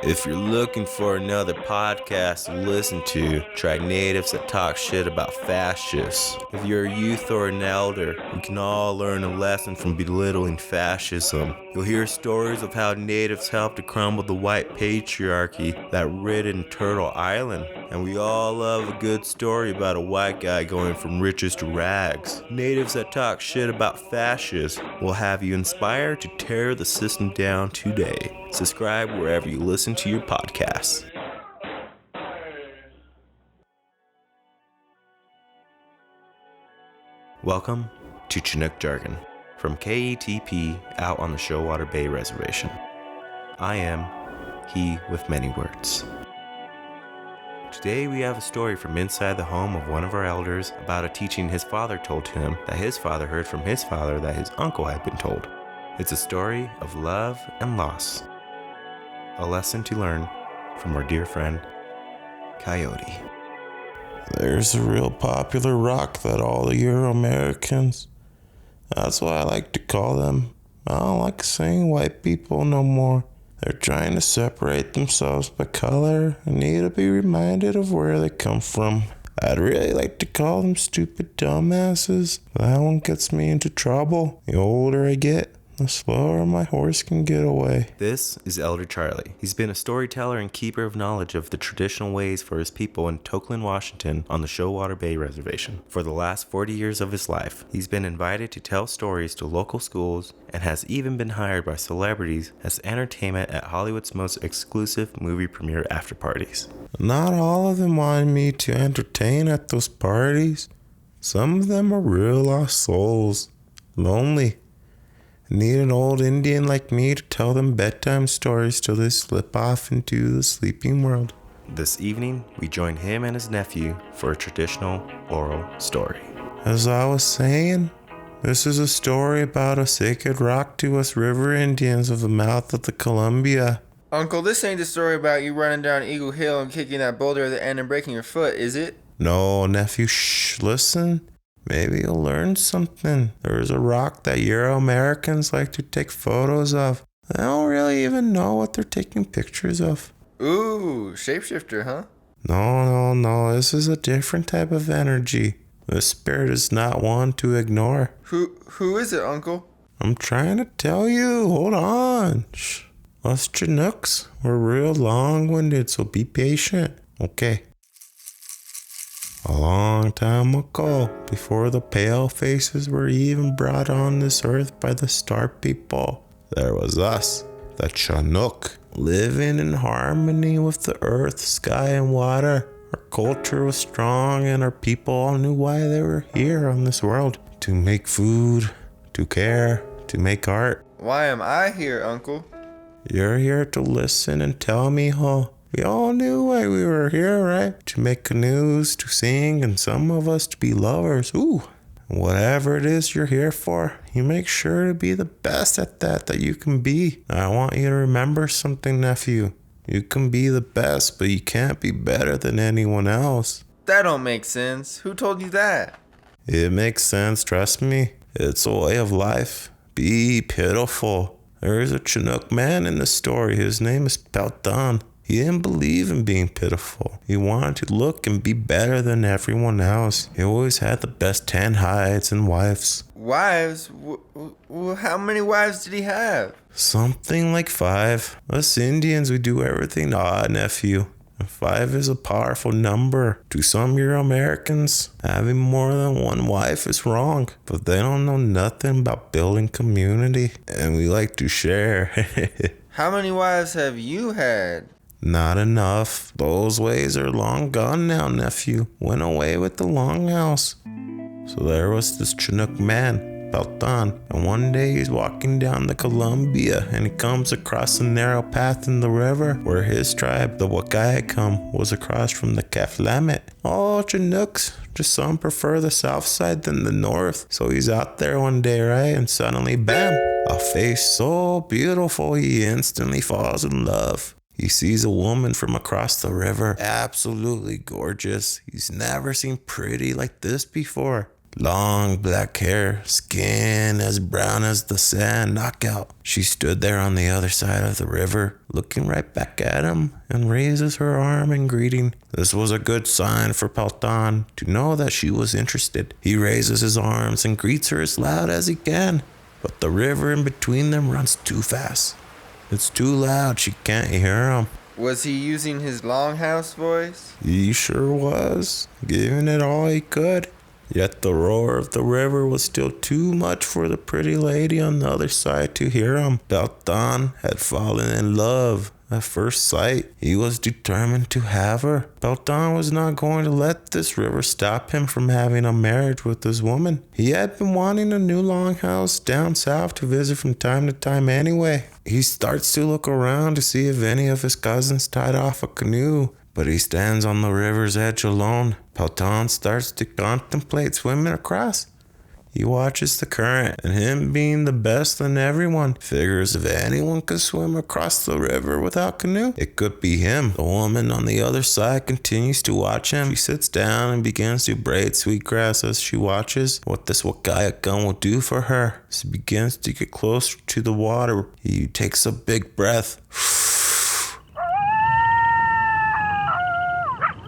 If you're looking for another podcast to listen to, try Natives That Talk Shit About Fascists. If you're a youth or an elder, we can all learn a lesson from belittling fascism. You'll hear stories of how natives helped to crumble the white patriarchy that ridden Turtle Island. And we all love a good story about a white guy going from riches to rags. Natives That Talk Shit About Fascists will have you inspired to tear the system down today. Subscribe wherever you listen to your podcasts. Welcome to Chinook Jargon from KETP out on the Shoalwater Bay Reservation. I am he with many words. Today we have a story from inside the home of one of our elders about a teaching his father told to him that his father heard from his father that his uncle had been told. It's a story of love and loss. A lesson to learn from our dear friend, Coyote. There's a real popular rock that all the Euro-Americans, that's what I like to call them. I don't like saying white people no more. They're trying to separate themselves by color and need to be reminded of where they come from. I'd really like to call them stupid dumbasses, but that one gets me into trouble. The older I get, the slower my horse can get away. This is Elder Charlie. He's been a storyteller and keeper of knowledge of the traditional ways for his people in Tokeland, Washington on the Shoalwater Bay Reservation. For the last 40 years of his life, he's been invited to tell stories to local schools and has even been hired by celebrities as entertainment at Hollywood's most exclusive movie premiere after parties. Not all of them wanted me to entertain at those parties. Some of them are real lost souls, lonely. Need an old Indian like me to tell them bedtime stories till they slip off into the sleeping world. This evening, we join him and his nephew for a traditional oral story. As I was saying, this is a story about a sacred rock to us river Indians of the mouth of the Columbia. Uncle, this ain't the story about you running down Eagle Hill and kicking that boulder at the end and breaking your foot, is it? No, nephew, shh, listen. Maybe you'll learn something. There's a rock that Euro-Americans like to take photos of. They don't really even know what they're taking pictures of. Ooh, shapeshifter, huh? No. This is a different type of energy. The spirit is not one to ignore. Who is it, Uncle? I'm trying to tell you. Hold on. Shh. Us Chinooks, we're real long-winded, so be patient. Okay. A long time ago, before the pale faces were even brought on this earth by the star people, there was us, the Chinook, living in harmony with the earth, sky, and water. Our culture was strong and our people all knew why they were here on this world. To make food, to care, to make art. Why am I here, Uncle? You're here to listen and tell me, huh? We all knew why we were here, right? To make canoes, to sing, and some of us to be lovers. Ooh, whatever it is you're here for, you make sure to be the best at that you can be. I want you to remember something, nephew. You can be the best, but you can't be better than anyone else. That don't make sense. Who told you that? It makes sense, trust me. It's a way of life. Be pitiful. There's a Chinook man in the story. His name is Pelton. He didn't believe in being pitiful. He wanted to look and be better than everyone else. He always had the best tan hides and wives. Wives? How many wives did he have? Something like 5. Us Indians, we do everything odd, nephew. And 5 is a powerful number. To some Euro-Americans, having more than one wife is wrong. But they don't know nothing about building community. And we like to share. How many wives have you had? Not enough. Those ways are long gone now, nephew. Went away with the longhouse. So there was this Chinook man, Pelton, and one day he's walking down the Columbia and he comes across a narrow path in the river where his tribe, the Wakayakam, was across from the Kaflamet. All Chinooks, just some prefer the south side than the north. So he's out there one day, right? And suddenly, bam! A face so beautiful he instantly falls in love. He sees a woman from across the river, absolutely gorgeous. He's never seen pretty like this before. Long black hair, skin as brown as the sand, knockout. She stood there on the other side of the river, looking right back at him, and raises her arm in greeting. This was a good sign for Pelton to know that she was interested. He raises his arms and greets her as loud as he can, but the river in between them runs too fast. It's too loud, she can't hear him. Was he using his longhouse voice? He sure was, giving it all he could. Yet the roar of the river was still too much for the pretty lady on the other side to hear him. Pelton had fallen in love at first sight. He was determined to have her. Pelton was not going to let this river stop him from having a marriage with this woman. He had been wanting a new longhouse down south to visit from time to time anyway. He starts to look around to see if any of his cousins tied off a canoe, but he stands on the river's edge alone. Pelton starts to contemplate swimming across. He watches the current, and him being the best in everyone, figures if anyone could swim across the river without canoe, it could be him. The woman on the other side continues to watch him. She sits down and begins to braid sweetgrass as she watches what this Jargon will do for her. As he begins to get closer to the water, he takes a big breath.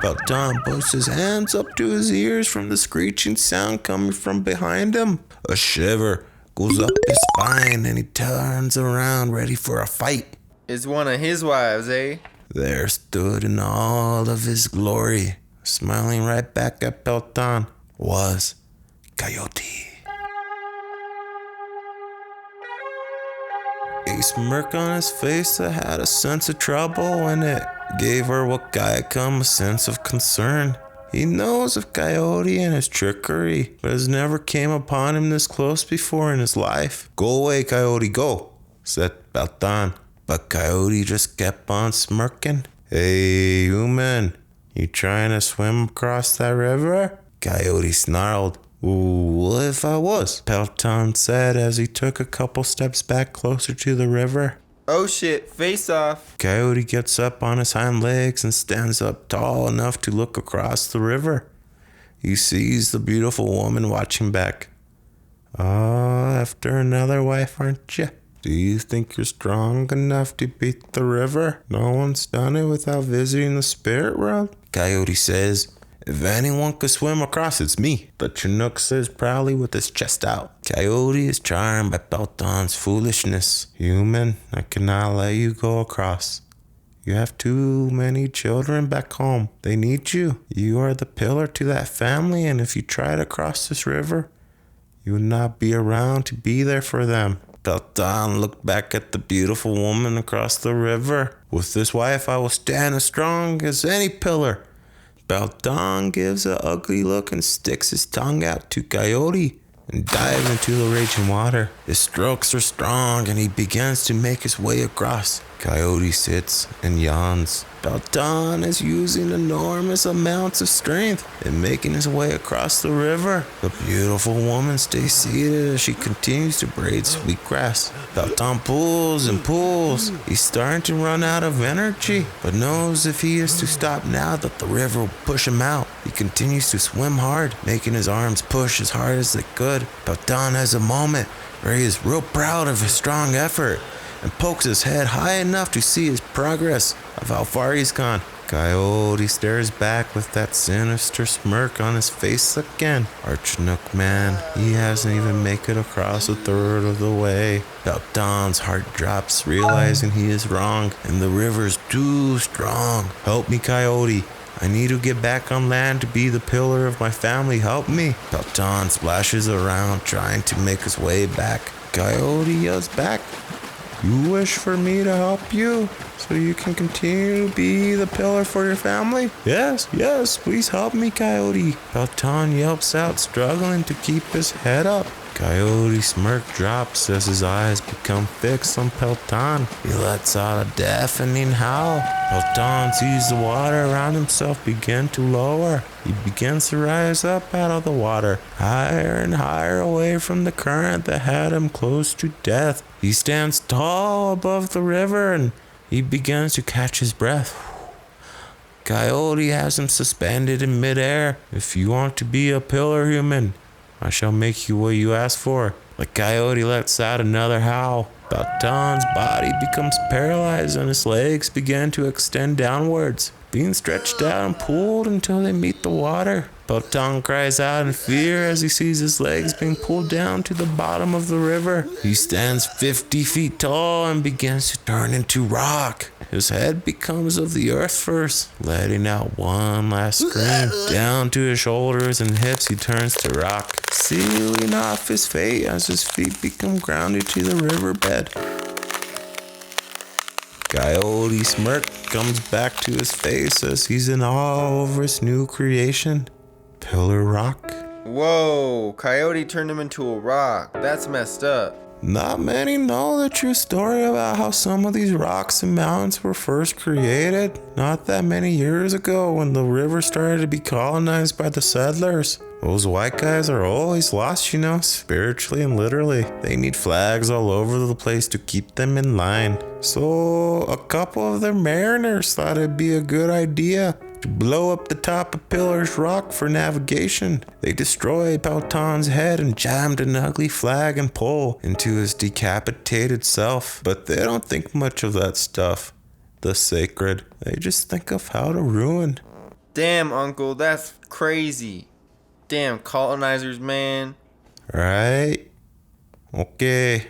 Pelton puts his hands up to his ears from the screeching sound coming from behind him. A shiver goes up his spine and he turns around ready for a fight. It's one of his wives, eh? There stood in all of his glory, smiling right back at Pelton, was Coyote. A smirk on his face that had a sense of trouble in it gave her what Jargon a sense of concern. He knows of Coyote and his trickery, but has never came upon him this close before in his life. Go away, Coyote, go, said Pelton. But Coyote just kept on smirking. Hey, human, you trying to swim across that river? Coyote snarled. Well, if I was, Pelton said as he took a couple steps back closer to the river. Oh shit, face off. Coyote gets up on his hind legs and stands up tall enough to look across the river. He sees the beautiful woman watching back. After another wife, aren't you? Do you think you're strong enough to beat the river? No one's done it without visiting the spirit world. Coyote says, if anyone could swim across, it's me. The Chinook says proudly with his chest out. Coyote is charmed by Pelton's foolishness. Human, I cannot let you go across. You have too many children back home. They need you. You are the pillar to that family, and if you try to cross this river, you will not be around to be there for them. Pelton looked back at the beautiful woman across the river. With this wife, I will stand as strong as any pillar. Pelton gives an ugly look and sticks his tongue out to Coyote and dives into the raging water. His strokes are strong and he begins to make his way across. Coyote sits and yawns. Pelton is using enormous amounts of strength in making his way across the river. The beautiful woman stays seated as she continues to braid sweetgrass. Pelton pulls and pulls. He's starting to run out of energy, but knows if he is to stop now that the river will push him out. He continues to swim hard, making his arms push as hard as they could. Pelton has a moment where he is real proud of his strong effort and pokes his head high enough to see his progress of how far he's gone. Coyote stares back with that sinister smirk on his face again. Our Chinook man, he hasn't even made it across a third of the way. Pelton's heart drops, realizing he is wrong, and the river's too strong. Help me, Coyote. I need to get back on land to be the pillar of my family. Help me. Pelton splashes around, trying to make his way back. Coyote yells back, you wish for me to help you so you can continue to be the pillar for your family? Yes, please help me, Coyote. Pelton yelps out, struggling to keep his head up. Coyote's smirk drops as his eyes become fixed on Pelton. He lets out a deafening howl. Pelton sees the water around himself begin to lower. He begins to rise up out of the water, higher and higher away from the current that had him close to death. He stands tall above the river and he begins to catch his breath. Coyote has him suspended in midair. If you want to be a pillar human, I shall make you what you asked for. The coyote lets out another howl. Baltan's body becomes paralyzed and his legs begin to extend downwards, being stretched out and pulled until they meet the water. Baltan cries out in fear as he sees his legs being pulled down to the bottom of the river. He stands 50 feet tall and begins to turn into rock. His head becomes of the earth first, letting out one last scream. Down to his shoulders and hips he turns to rock, sealing off his fate as his feet become grounded to the riverbed. Coyote smirk comes back to his face as he's in awe over his new creation, Pillar Rock. Whoa, Coyote turned him into a rock. That's messed up. Not many know the true story about how some of these rocks and mountains were first created. Not that many years ago when the river started to be colonized by the settlers. Those white guys are always lost, spiritually and literally. They need flags all over the place to keep them in line. So a couple of their mariners thought it'd be a good idea to blow up the top of Pillar's Rock for navigation. They destroyed Baltan's head and jammed an ugly flag and pole into his decapitated self. But they don't think much of that stuff, the sacred. They just think of how to ruin. Damn, Uncle, that's crazy. Damn colonizers, man. Right? Okay.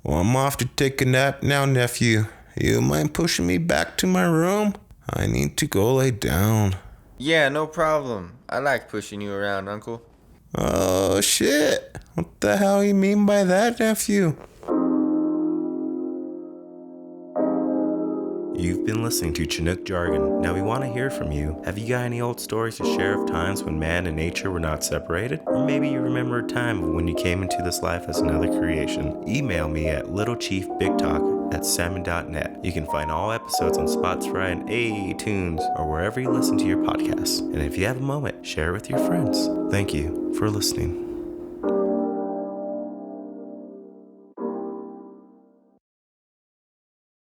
Well, I'm off to take a nap now, nephew. You mind pushing me back to my room? I need to go lay down. Yeah, no problem. I like pushing you around, Uncle. Oh, shit. What the hell you mean by that, nephew? You've been listening to Chinook Jargon. Now we want to hear from you. Have you got any old stories to share of times when man and nature were not separated? Or maybe you remember a time when you came into this life as another creation. Email me at littlechiefbigtalk@salmon.net. You can find all episodes on Spotify and iTunes or wherever you listen to your podcasts. And if you have a moment, share it with your friends. Thank you for listening.